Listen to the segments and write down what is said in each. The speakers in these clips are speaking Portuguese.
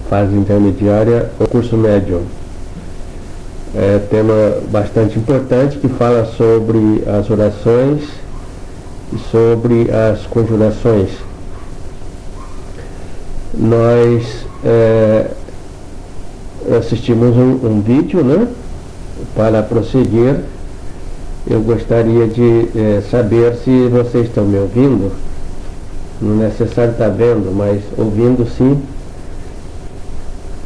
fase intermediária ou curso médio. É tema bastante importante que fala sobre as orações e sobre as conjurações. Nós assistimos um vídeo, né? Para prosseguir, eu gostaria de saber se vocês estão me ouvindo. Não é necessário estar vendo, mas ouvindo sim,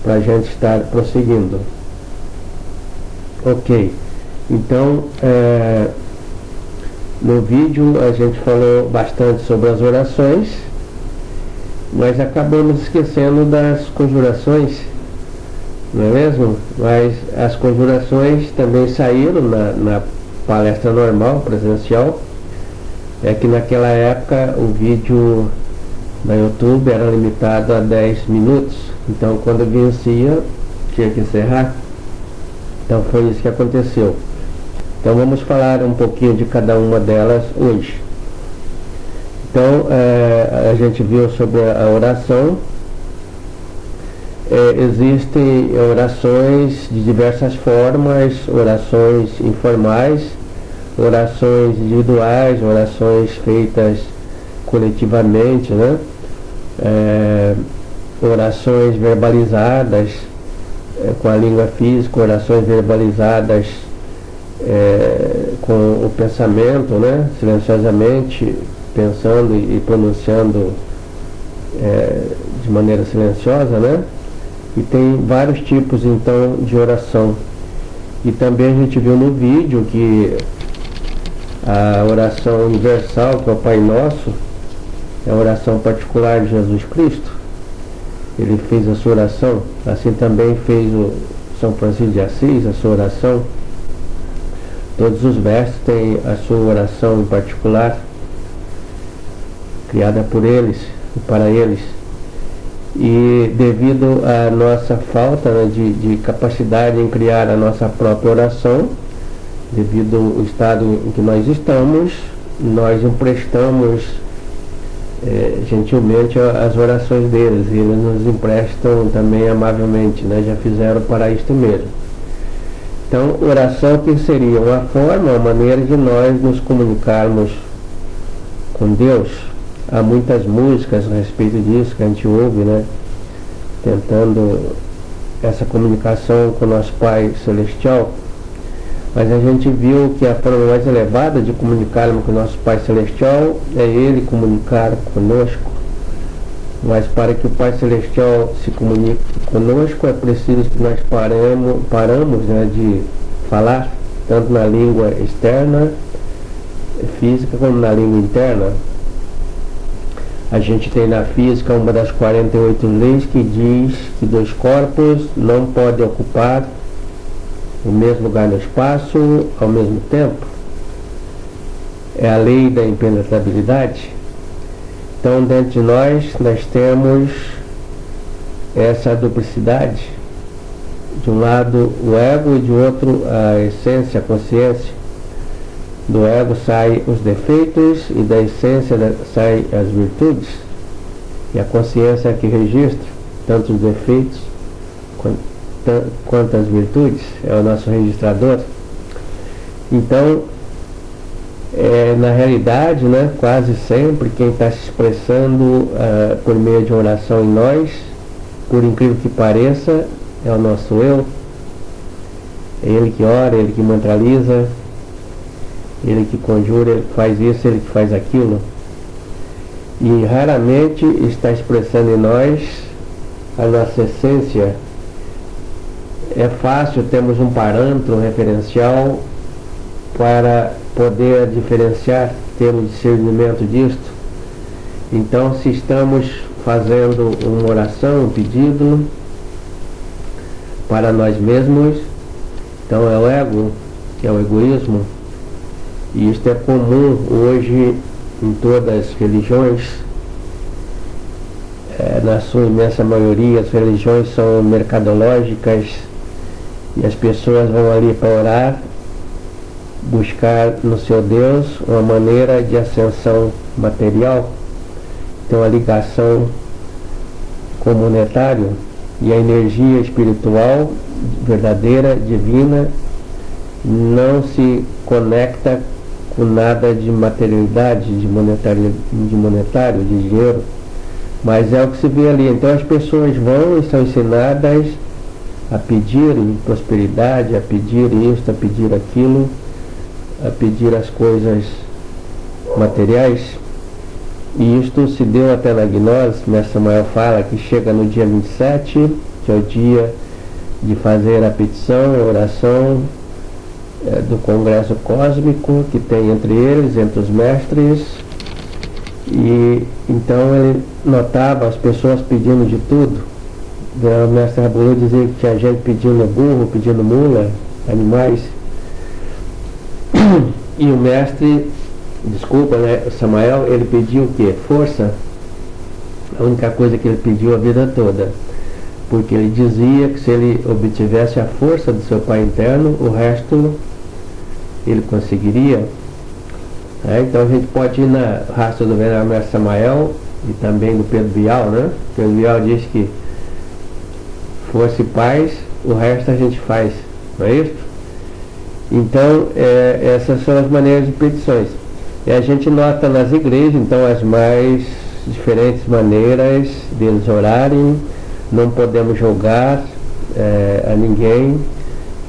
para a gente estar prosseguindo. Ok, então no vídeo a gente falou bastante sobre as orações, mas acabamos esquecendo das conjurações, não é mesmo? Mas as conjurações também saíram na palestra normal, presencial. É que naquela época o vídeo na YouTube era limitado a 10 minutos, então quando vencia tinha que encerrar. Então foi isso que aconteceu. Então vamos falar um pouquinho de cada uma delas hoje. Então a gente viu sobre a oração. Existem orações de diversas formas, orações informais, orações individuais, orações feitas coletivamente, né? Orações verbalizadas com a língua física, orações verbalizadas com o pensamento, né? Silenciosamente, pensando e pronunciando de maneira silenciosa, né? E tem vários tipos então de oração. E também a gente viu no vídeo que a oração universal, que é o Pai Nosso, é a oração particular de Jesus Cristo. Ele fez a sua oração, assim também fez o São Francisco de Assis, a sua oração. Todos os versos têm a sua oração em particular, criada por eles e para eles. E devido à nossa falta, né, de capacidade em criar a nossa própria oração, devido ao estado em que nós estamos, nós emprestamos gentilmente as orações deles, e eles nos emprestam também amavelmente, né? Já fizeram para isto mesmo. Então, oração que seria uma forma, uma maneira de nós nos comunicarmos com Deus. Há muitas músicas a respeito disso que a gente ouve, né? Tentando essa comunicação com o nosso Pai Celestial. Mas a gente viu que a forma mais elevada de comunicarmos com o nosso Pai Celestial é Ele comunicar conosco. Mas para que o Pai Celestial se comunique conosco, é preciso que nós paramos, né, de falar, tanto na língua externa, física, como na língua interna. A gente tem na física uma das 48 leis que diz que dois corpos não podem ocupar o mesmo lugar no espaço ao mesmo tempo. É a lei da impenetrabilidade. Então, dentro de nós temos essa duplicidade. De um lado o ego e de outro a essência, a consciência. Do ego saem os defeitos e da essência saem as virtudes. E a consciência é que registra tanto os defeitos quanto as virtudes, é o nosso registrador. Então, na realidade, né, quase sempre quem está se expressando por meio de oração em nós, por incrível que pareça, é o nosso eu. É ele que ora, ele que mantraliza, ele que conjura, ele que faz isso, ele que faz aquilo. E raramente está expressando em nós a nossa essência. É fácil, temos um parâmetro, um referencial para poder diferenciar, termos discernimento disto. Então, se estamos fazendo uma oração, um pedido para nós mesmos, então é o ego, que é o egoísmo. E isto é comum hoje em todas as religiões. Na sua imensa maioria, as religiões são mercadológicas e as pessoas vão ali para orar, buscar no seu Deus uma maneira de ascensão material, ter uma ligação com o monetário, E a energia espiritual verdadeira, divina, não se conecta com nada de materialidade, de monetário, de dinheiro, mas é o que se vê ali. Então as pessoas vão e são ensinadas a pedir prosperidade, a pedir isto, a pedir aquilo, a pedir as coisas materiais. E isto se deu até na gnose. Mestre Samael fala que chega no dia 27, que é o dia de fazer a petição, a oração do Congresso Cósmico, que tem entre eles, entre os mestres. E então ele notava as pessoas pedindo de tudo. O mestre Rabulu dizia que tinha gente pedindo burro, pedindo mula, animais. E o mestre, o Samael, ele pediu o quê? Força. A única coisa que ele pediu a vida toda. Porque ele dizia que se ele obtivesse a força do seu Pai interno, o resto ele conseguiria. Então a gente pode ir na raça do Venerável Mestre Samael e também do Pedro Bial, né? Pedro Bial diz que força e paz, o resto a gente faz, não é isso? Então, essas são as maneiras de petições. E a gente nota nas igrejas, então, as mais diferentes maneiras deles orarem. Não podemos julgar a ninguém,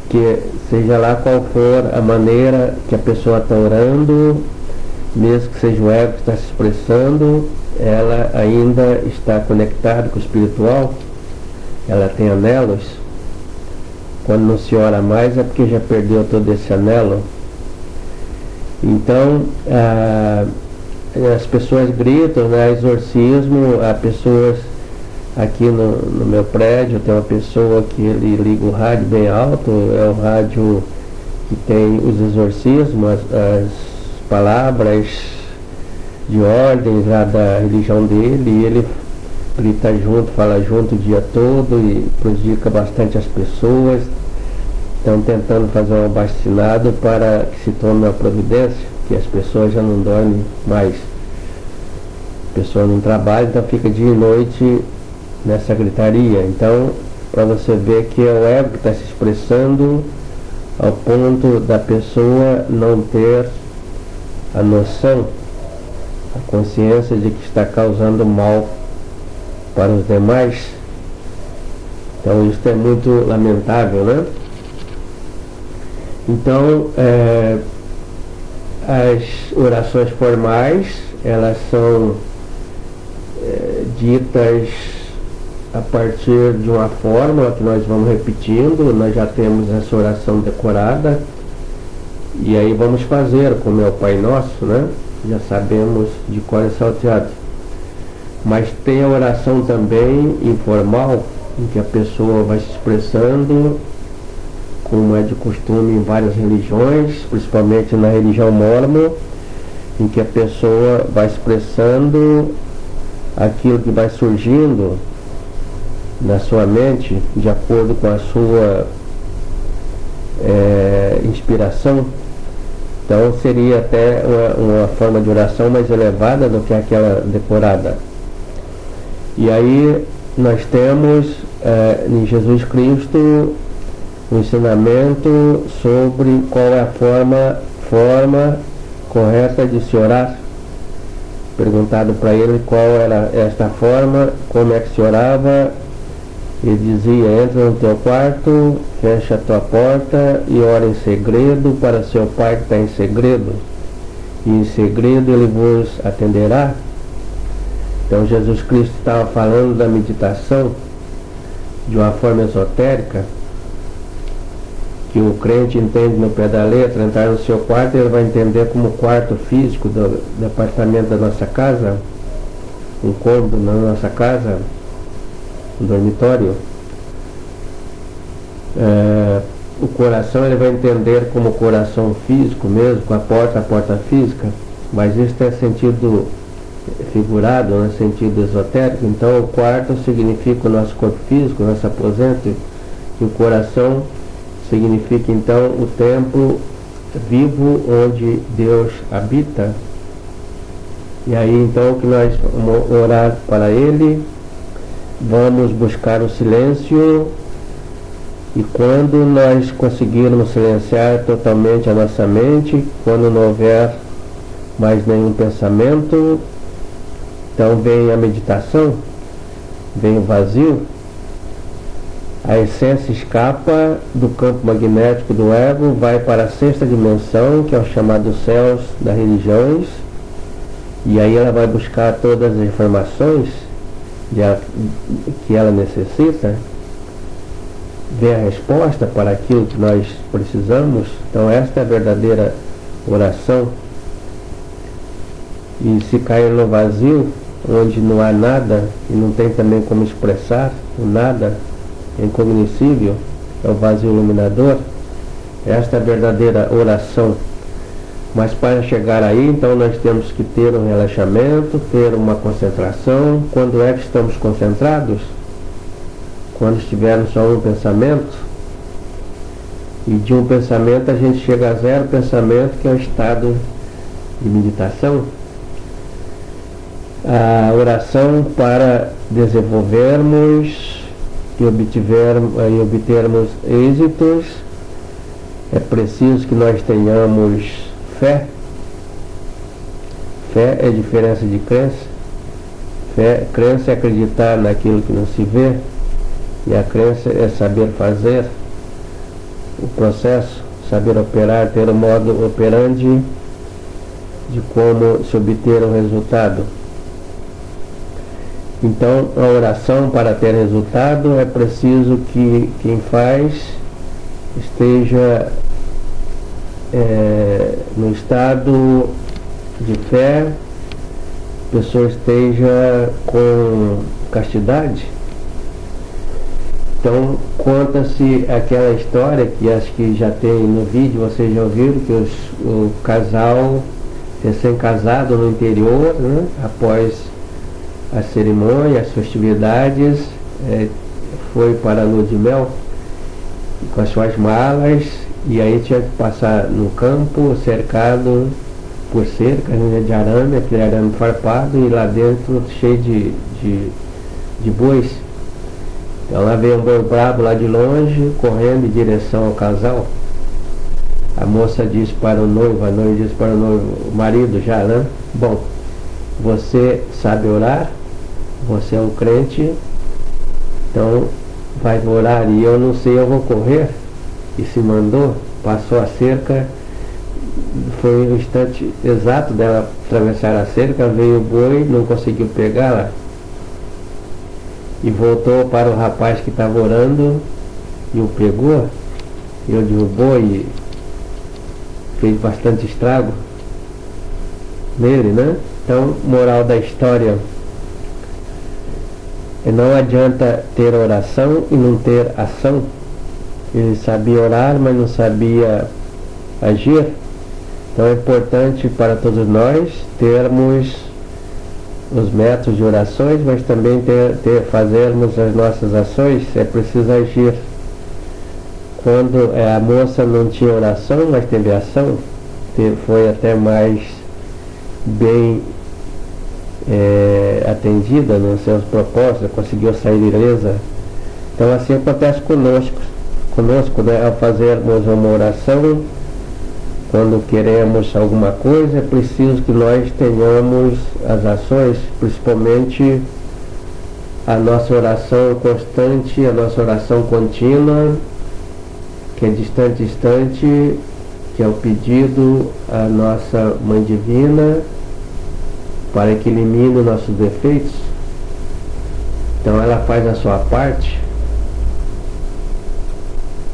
que seja lá qual for a maneira que a pessoa está orando, mesmo que seja o ego que está se expressando, ela ainda está conectada com o espiritual, ela tem anelos. Quando não se ora mais é porque já perdeu todo esse anelo. Então, as pessoas gritam, né, exorcismo, há pessoas aqui no meu prédio, tem uma pessoa que ele liga o rádio bem alto, é o rádio que tem os exorcismos, as palavras de ordens lá da religião dele, e ele grita junto, fala junto o dia todo e prejudica bastante as pessoas. Estão tentando fazer um abaixo-assinado para que se tome uma providência, que as pessoas já não dormem mais. A pessoa não trabalha, então fica dia e noite nessa gritaria. Então, para você ver que é o ego que está se expressando ao ponto da pessoa não ter a noção, a consciência de que está causando mal para os demais. Então isso é muito lamentável, né? Então as orações formais, elas são ditas a partir de uma fórmula que nós vamos repetindo. Nós já temos essa oração decorada e aí vamos fazer como é o Pai Nosso, né? Já sabemos de cor e salteado. Mas tem a oração também informal, em que a pessoa vai se expressando, como é de costume em várias religiões, principalmente na religião mórmon, em que a pessoa vai expressando aquilo que vai surgindo na sua mente, de acordo com a sua inspiração. Então seria até uma forma de oração mais elevada do que aquela decorada. E aí nós temos em Jesus Cristo um ensinamento sobre qual é a forma correta de se orar. Perguntado para ele qual era esta forma, como é que se orava, ele dizia: entra no teu quarto, fecha a tua porta e ora em segredo para seu Pai que está em segredo, e em segredo ele vos atenderá. Então Jesus Cristo estava falando da meditação de uma forma esotérica, que o crente entende no pé da letra. Entrar no seu quarto, ele vai entender como quarto físico do apartamento da nossa casa, um cômodo na nossa casa, um dormitório. O coração ele vai entender como coração físico mesmo, com a porta física, mas isso tem sentido figurado, no sentido esotérico. Então o quarto significa o nosso corpo físico, nosso aposento, e o coração significa então o templo vivo onde Deus habita. E aí então que nós vamos orar para Ele vamos buscar o silêncio, e quando nós conseguirmos silenciar totalmente a nossa mente, quando não houver mais nenhum pensamento, então vem a meditação, vem o vazio, a essência escapa do campo magnético do ego, vai para a sexta dimensão, que é o chamado céus das religiões, e aí ela vai buscar todas as informações que ela necessita, ver a resposta para aquilo que nós precisamos. Então esta é a verdadeira oração. E se cair no vazio, onde não há nada e não tem também como expressar, o nada é incognoscível, é o vazio iluminador, esta é a verdadeira oração. Mas para chegar aí, então nós temos que ter um relaxamento, ter uma concentração. Quando é que estamos concentrados? Quando estivermos só um pensamento, e de um pensamento a gente chega a zero pensamento, que é o estado de meditação. A oração para desenvolvermos e obtermos êxitos, é preciso que nós tenhamos fé. Fé é diferença de crença. Crença é acreditar naquilo que não se vê, e a crença é saber fazer o processo, saber operar, ter o modo operandi de como se obter um resultado. Então, a oração para ter resultado, é preciso que quem faz esteja no estado de fé, a pessoa esteja com castidade. Então, conta-se aquela história que acho que já tem no vídeo, vocês já ouviram, que o casal recém-casado no interior, né, após a cerimônia, as festividades, foi para a lua de mel com as suas malas, e aí tinha que passar no campo cercado por cerca, né, de arame, aquele arame farpado, e lá dentro cheio de bois. Então lá veio um boi brabo lá de longe, correndo em direção ao casal. A moça disse para o noivo, a noiva disse para o noivo, o marido já, né? Bom, você sabe orar, você é um crente, então vai orar, e eu não sei, eu vou correr. E se mandou, passou a cerca, foi o instante exato dela atravessar a cerca, veio o boi, não conseguiu pegá-la, e voltou para o rapaz que estava orando, e o pegou, e o derrubou, e fez bastante estrago nele, né? Então, moral da história, não adianta ter oração e não ter ação. Ele sabia orar, mas não sabia agir. Então é importante para todos nós termos os métodos de orações, mas também fazermos as nossas ações. É preciso agir. Quando a moça não tinha oração, mas teve ação, foi até mais bem atendida nos seus propósitos, conseguiu sair ilesa. Então assim acontece conosco, né, ao fazermos uma oração, quando queremos alguma coisa, é preciso que nós tenhamos as ações, principalmente a nossa oração constante, a nossa oração contínua, que é de instante em instante, que é o pedido à nossa Mãe Divina para que elimine nossos defeitos. Então ela faz a sua parte,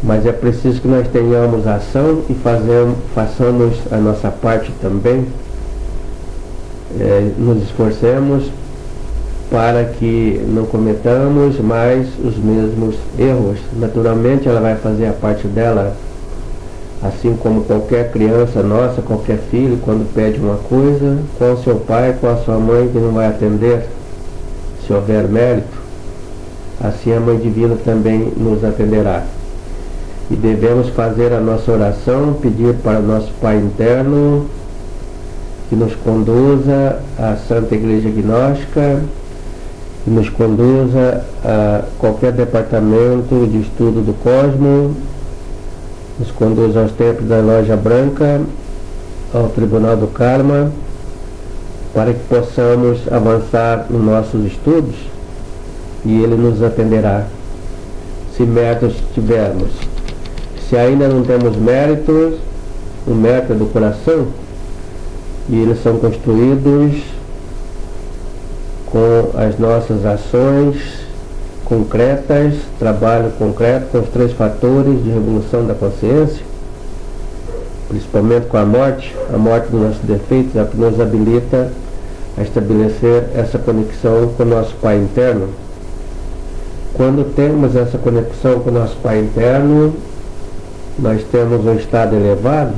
mas é preciso que nós tenhamos ação e façamos a nossa parte também, nos esforcemos para que não cometamos mais os mesmos erros. Naturalmente ela vai fazer a parte dela, assim como qualquer criança nossa, qualquer filho, quando pede uma coisa, qual o seu pai, qual a sua mãe que não vai atender, se houver mérito, assim a Mãe Divina também nos atenderá. E devemos fazer a nossa oração, pedir para o nosso Pai interno que nos conduza à Santa Igreja Gnóstica, que nos conduza a qualquer departamento de estudo do cosmos, nos conduza aos templos da Loja Branca, ao Tribunal do Karma, para que possamos avançar nos nossos estudos e Ele nos atenderá, se méritos tivermos. Se ainda não temos méritos, o mérito é do coração, e eles são construídos com as nossas ações concretas, trabalho concreto com os 3 fatores de revolução da consciência, principalmente com a morte dos nossos defeitos, é o que nos habilita a estabelecer essa conexão com o nosso Pai interno. Quando temos essa conexão com o nosso Pai interno, nós temos um estado elevado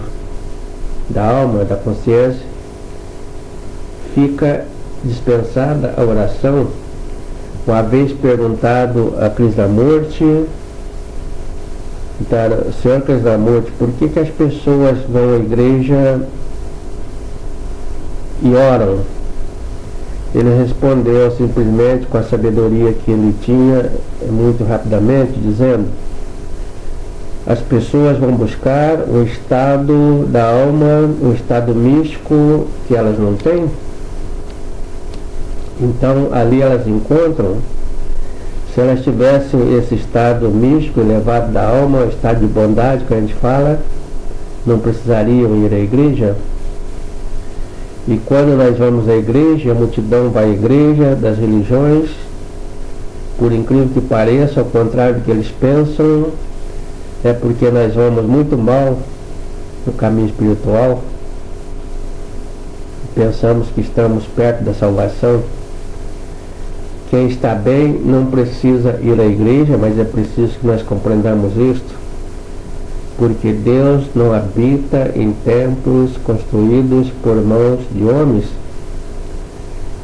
da alma, da consciência, fica dispensada a oração. Uma vez perguntado a Krishnamurti, Senhor Krishnamurti, por que as pessoas vão à igreja e oram? Ele respondeu simplesmente com a sabedoria que ele tinha, muito rapidamente, dizendo: as pessoas vão buscar um estado da alma, um estado místico que elas não têm. Então ali elas encontram. Se elas tivessem esse estado místico elevado da alma, o estado de bondade que a gente fala, não precisariam ir à igreja. E quando nós vamos à igreja, a multidão vai à igreja das religiões, por incrível que pareça, ao contrário do que eles pensam, é porque nós vamos muito mal no caminho espiritual, pensamos que estamos perto da salvação. Quem está bem não precisa ir à igreja, mas é preciso que nós compreendamos isto, porque Deus não habita em templos construídos por mãos de homens.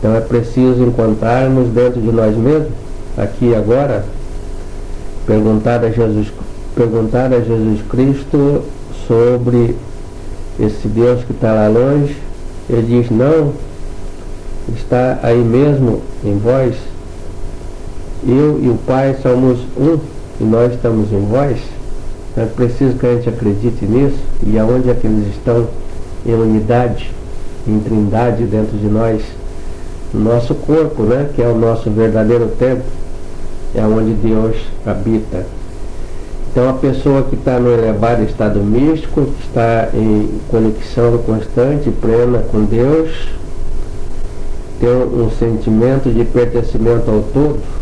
Então é preciso encontrarmos dentro de nós mesmos, aqui e agora, perguntar a Jesus Cristo sobre esse Deus que está lá longe. Ele diz: não, está aí mesmo em vós. Eu e o Pai somos um e nós estamos em vós. Então é preciso que a gente acredite nisso. E aonde é que eles estão? Em unidade, em trindade dentro de nós, no nosso corpo, né? Que é o nosso verdadeiro templo, é onde Deus habita. Então a pessoa que está no elevado estado místico, que está em conexão constante e plena com Deus, tem um sentimento de pertencimento ao todo,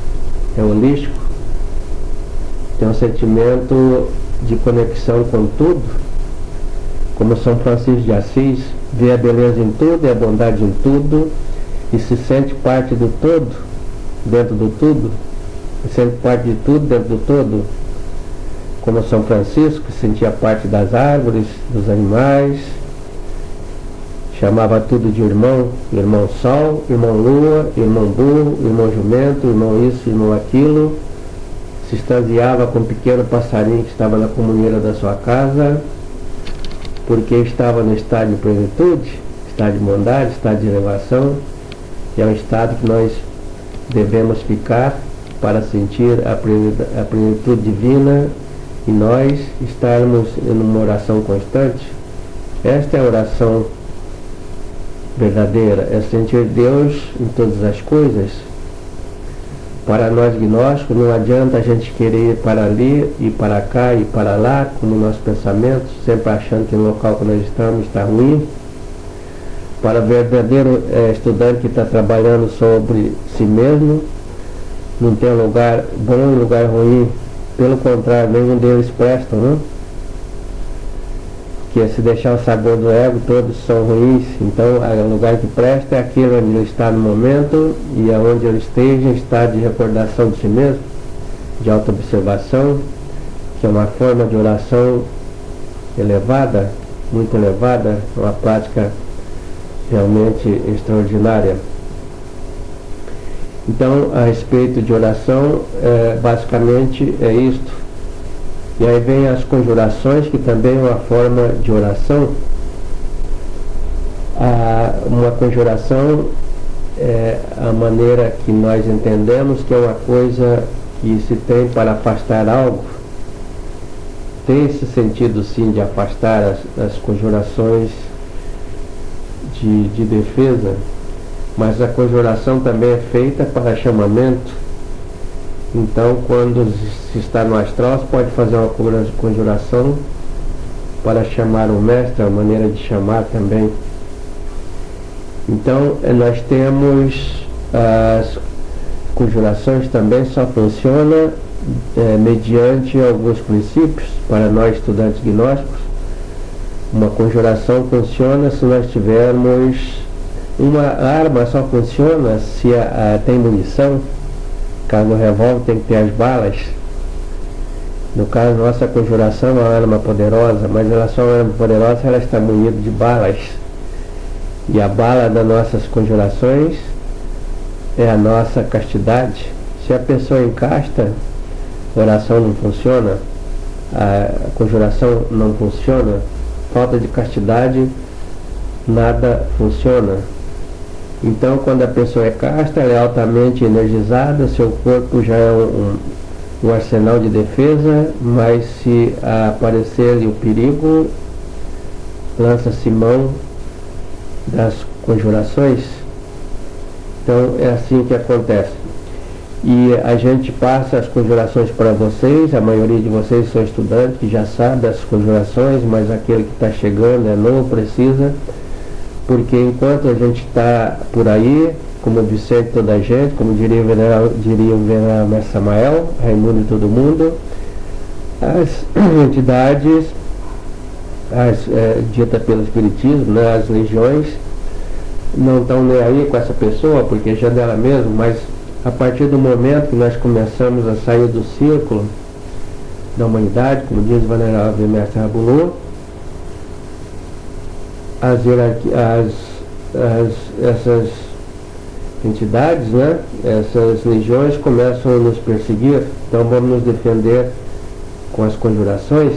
é holístico, tem um sentimento de conexão com tudo, como São Francisco de Assis, vê a beleza em tudo e a bondade em tudo, e se sente parte do todo, dentro do tudo, e sente parte de tudo dentro do todo, como São Francisco, que sentia parte das árvores, dos animais, chamava tudo de irmão, irmão sol, irmão lua, irmão burro, irmão jumento, irmão isso, irmão aquilo. Se extasiava com um pequeno passarinho que estava na comunheira da sua casa, porque estava no estado de plenitude, estado de bondade, estado de elevação, que é um estado que nós devemos ficar para sentir a plenitude divina e nós estarmos em uma oração constante. Esta é a oração verdadeira, é sentir Deus em todas as coisas. Para nós gnósticos não adianta a gente querer ir para ali, ir para cá, ir para lá, como nossos pensamentos, sempre achando que o local que nós estamos está ruim. Para o verdadeiro estudante que está trabalhando sobre si mesmo, não tem lugar bom e lugar ruim, pelo contrário, nenhum deles prestam, não? Que se deixar o sabor do ego, todos são ruins. Então o lugar que presta é aquele onde ele está no momento, e aonde ele esteja, está de recordação de si mesmo, de autoobservação, que é uma forma de oração elevada, muito elevada, uma prática realmente extraordinária. Então, a respeito de oração, basicamente é isto. E aí vem as conjurações, que também é uma forma de oração. Uma conjuração a maneira que nós entendemos que é uma coisa que se tem para afastar algo. Tem esse sentido sim de afastar as conjurações de defesa, mas a conjuração também é feita para chamamento. Então, quando se está no astral, se pode fazer uma conjuração para chamar o mestre, a maneira de chamar também. Então, nós temos as conjurações também só funcionam mediante alguns princípios. Para nós estudantes gnósticos, uma conjuração funciona se nós tivermos uma arma, só funciona se tem munição. Caso o revólver tem que ter as balas. No caso, nossa conjuração é uma arma poderosa, mas ela só é uma arma poderosa se ela está munida de balas. E a bala das nossas conjurações é a nossa castidade. Se a pessoa encasta, a oração não funciona, a conjuração não funciona, falta de castidade, nada funciona. Então, quando a pessoa é casta, ela é altamente energizada, seu corpo já é um arsenal de defesa, mas se aparecer o perigo, lança-se mão das conjurações. Então, é assim que acontece. E a gente passa as conjurações para vocês, a maioria de vocês são estudantes que já sabem das conjurações, mas aquele que está chegando é novo, precisa, porque enquanto a gente está por aí, como Vicente toda a gente, como diria o venerável Mestre Samael, Raimundo e todo mundo, as entidades, dita pelo Espiritismo, né, as legiões, não estão nem aí com essa pessoa, porque já é dela mesmo, mas a partir do momento que nós começamos a sair do círculo da humanidade, como diz o venerável Mestre Rabulô, essas entidades, né, essas legiões começam a nos perseguir. Então vamos nos defender com as conjurações.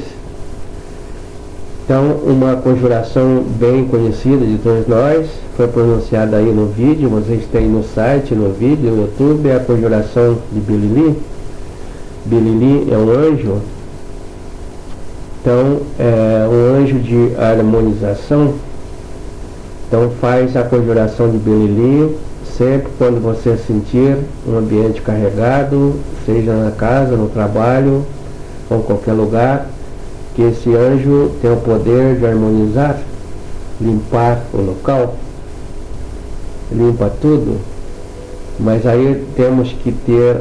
Então, uma conjuração bem conhecida de todos nós, foi pronunciada aí no vídeo, vocês têm no site, no vídeo, no YouTube, é a conjuração de Bilili. Bilili é um anjo, então é um anjo de harmonização. Então faz a conjuração de Bilili sempre quando você sentir um ambiente carregado, seja na casa, no trabalho ou em qualquer lugar, que esse anjo tem o poder de harmonizar, limpar o local, limpa tudo. Mas aí temos que ter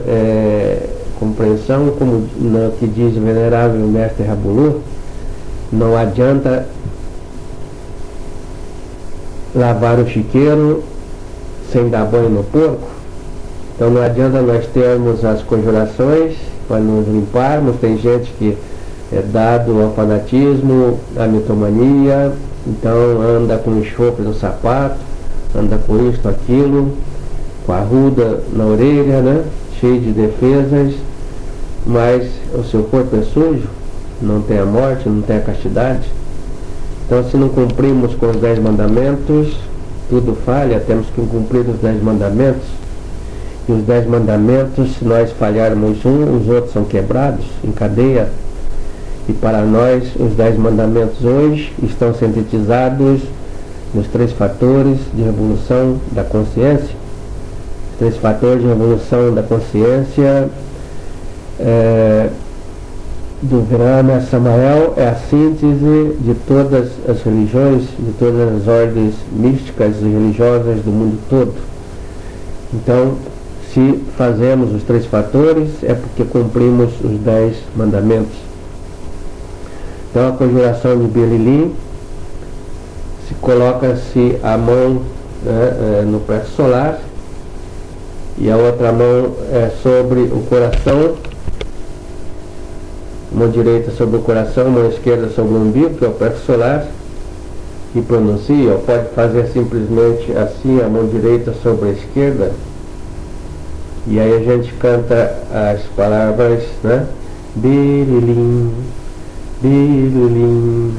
compreensão, como que diz o venerável Mestre Rabulô, não adianta lavar o chiqueiro sem dar banho no porco. Então não adianta nós termos as conjurações para nos limparmos. Tem gente que é dado ao fanatismo, à mitomania, então anda com enxofre no sapato, anda com isto, aquilo, com a ruda na orelha, né? Cheio de defesas, mas o seu corpo é sujo, não tem a morte, não tem a castidade. Então, se não cumprimos com os 10 mandamentos, tudo falha. Temos que cumprir os 10 mandamentos. E os 10 mandamentos, se nós falharmos um, os outros são quebrados em cadeia. E para nós, os 10 mandamentos hoje estão sintetizados nos 3 fatores de revolução da consciência. Os 3 fatores de revolução da consciência do Venerável Samael é a síntese de todas as religiões, de todas as ordens místicas e religiosas do mundo todo. Então, se fazemos os 3 fatores, é porque cumprimos os 10 mandamentos. Então, a conjuração de Bilili, se coloca-se a mão no plexo solar e a outra mão sobre o coração, mão direita sobre o coração, mão esquerda sobre o umbigo, que é o plexo solar, e pronuncia, ou pode fazer simplesmente assim, a mão direita sobre a esquerda, e aí a gente canta as palavras, né? Bililim, bililim,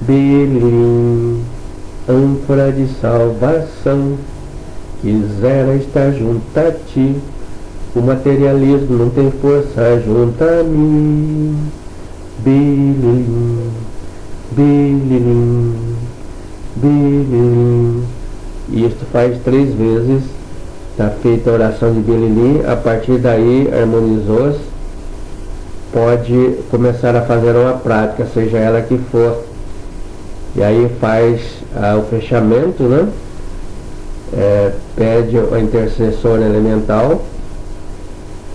bililim, ânfora de salvação, quisera estar junto a ti. O materialismo não tem força junto a mim. Bililim, bililim, bililim. E isto faz 3 vezes. Está feita a oração de bililim. A partir daí, harmonizou-se. Pode começar a fazer uma prática, seja ela que for. E aí faz o fechamento, né? Pede a intercessor elemental.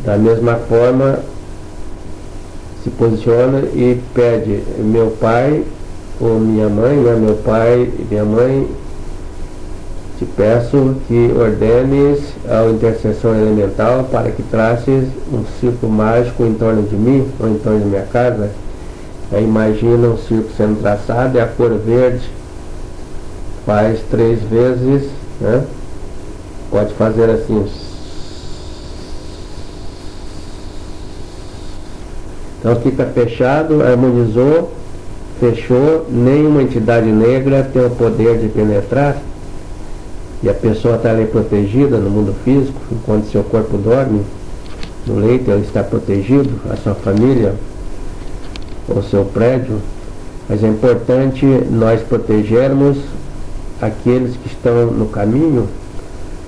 Da mesma forma, se posiciona e pede: meu pai ou minha mãe, né? Meu pai e minha mãe, te peço que ordenes ao intercessor elemental para que traces um círculo mágico em torno de mim, ou em torno de minha casa. Aí imagina um círculo sendo traçado, é a cor verde, faz 3 vezes, né? Pode fazer assim. Então fica fechado, harmonizou, fechou, nenhuma entidade negra tem o poder de penetrar, e a pessoa está ali protegida no mundo físico, enquanto seu corpo dorme, no leito ele está protegido, a sua família, o seu prédio. Mas é importante nós protegermos aqueles que estão no caminho,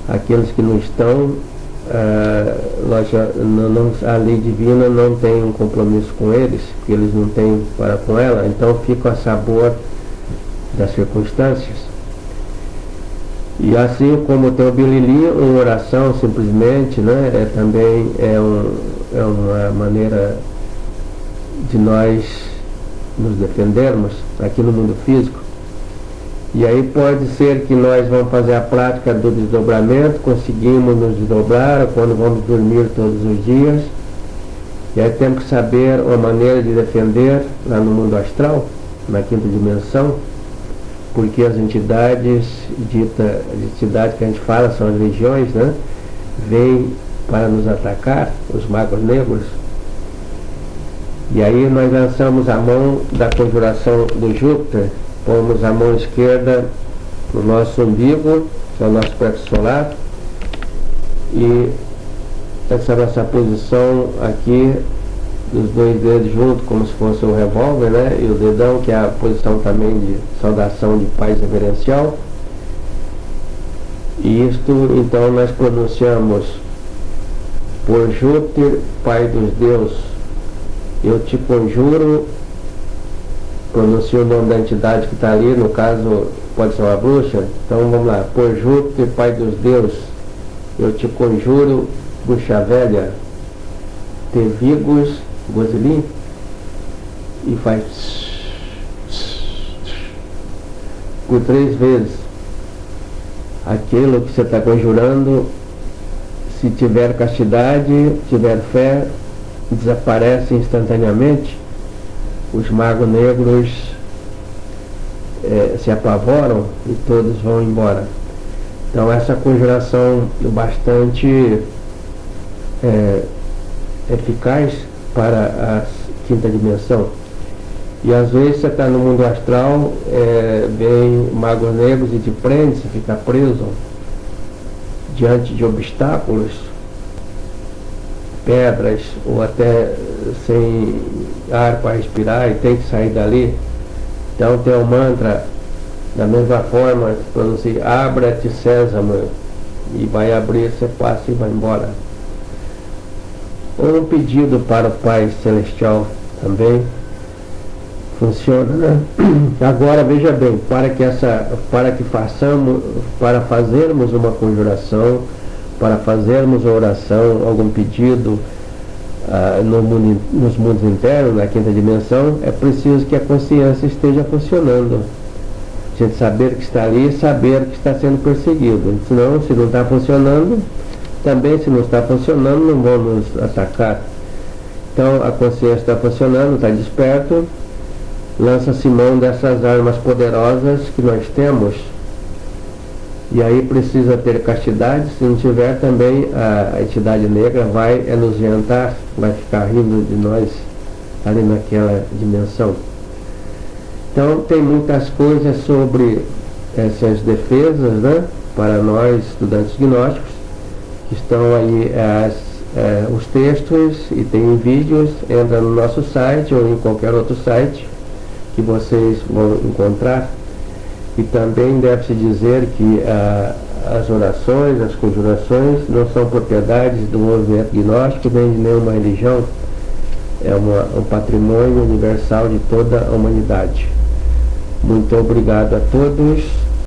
aqueles que não estão. A lei divina não tem um compromisso com eles, porque eles não têm para com ela, então fica a sabor das circunstâncias. E assim como tem o bililim, uma oração simplesmente, né, também é uma maneira de nós nos defendermos aqui no mundo físico. E aí pode ser que nós vamos fazer a prática do desdobramento, conseguimos nos desdobrar quando vamos dormir todos os dias. E aí temos que saber uma maneira de defender lá no mundo astral, na 5ª dimensão, porque as entidades que a gente fala, são as legiões, né, vêm para nos atacar, os magos negros. E aí nós lançamos a mão da conjuração do Júpiter, pomos a mão esquerda no nosso umbigo, que é o nosso plexo solar, e essa nossa posição aqui, dos 2 dedos juntos, como se fosse um revólver, né? E o dedão, que é a posição também de saudação de paz reverencial. E isto, então, nós pronunciamos: por Júpiter, Pai dos Deus, eu te conjuro. Pronuncia o nome da entidade que está ali, no caso pode ser uma bruxa. Então vamos lá: por Júpiter, Pai dos Deus, eu te conjuro, bruxa velha, Tevigus Gozilim, e faz por 3 vezes. Aquilo que você está conjurando, se tiver castidade, tiver fé, desaparece instantaneamente. Os magos negros se apavoram e todos vão embora. Então essa conjuração é bastante eficaz para a 5ª dimensão. E às vezes você está no mundo astral, vem magos negros e te prende, você fica preso diante de obstáculos, pedras, ou até sem ar para respirar e tem que sair dali. Então tem um mantra, da mesma forma, pronuncia: abra-te sésamo, e vai abrir, você passa e vai embora. Ou um pedido para o Pai Celestial também funciona, né? Agora veja bem, para fazermos uma conjuração, para fazermos uma oração, algum pedido nos mundos internos, na 5ª dimensão, é preciso que a consciência esteja funcionando. A gente saber que está ali e saber que está sendo perseguido. Senão, se não está funcionando, também se não está funcionando, não vão nos atacar. Então a consciência está funcionando, está desperto, lança-se mão dessas armas poderosas que nós temos. E aí precisa ter castidade. Se não tiver, também a entidade negra vai nos jantar, vai ficar rindo de nós ali naquela dimensão. Então tem muitas coisas sobre essas defesas, né? para nós, estudantes gnósticos, que estão aí os textos e tem vídeos. Entra no nosso site ou em qualquer outro site que vocês vão encontrar. E também deve-se dizer que as orações, as conjurações não são propriedades do movimento gnóstico nem de nenhuma religião. É um patrimônio universal de toda a humanidade. Muito obrigado a todos.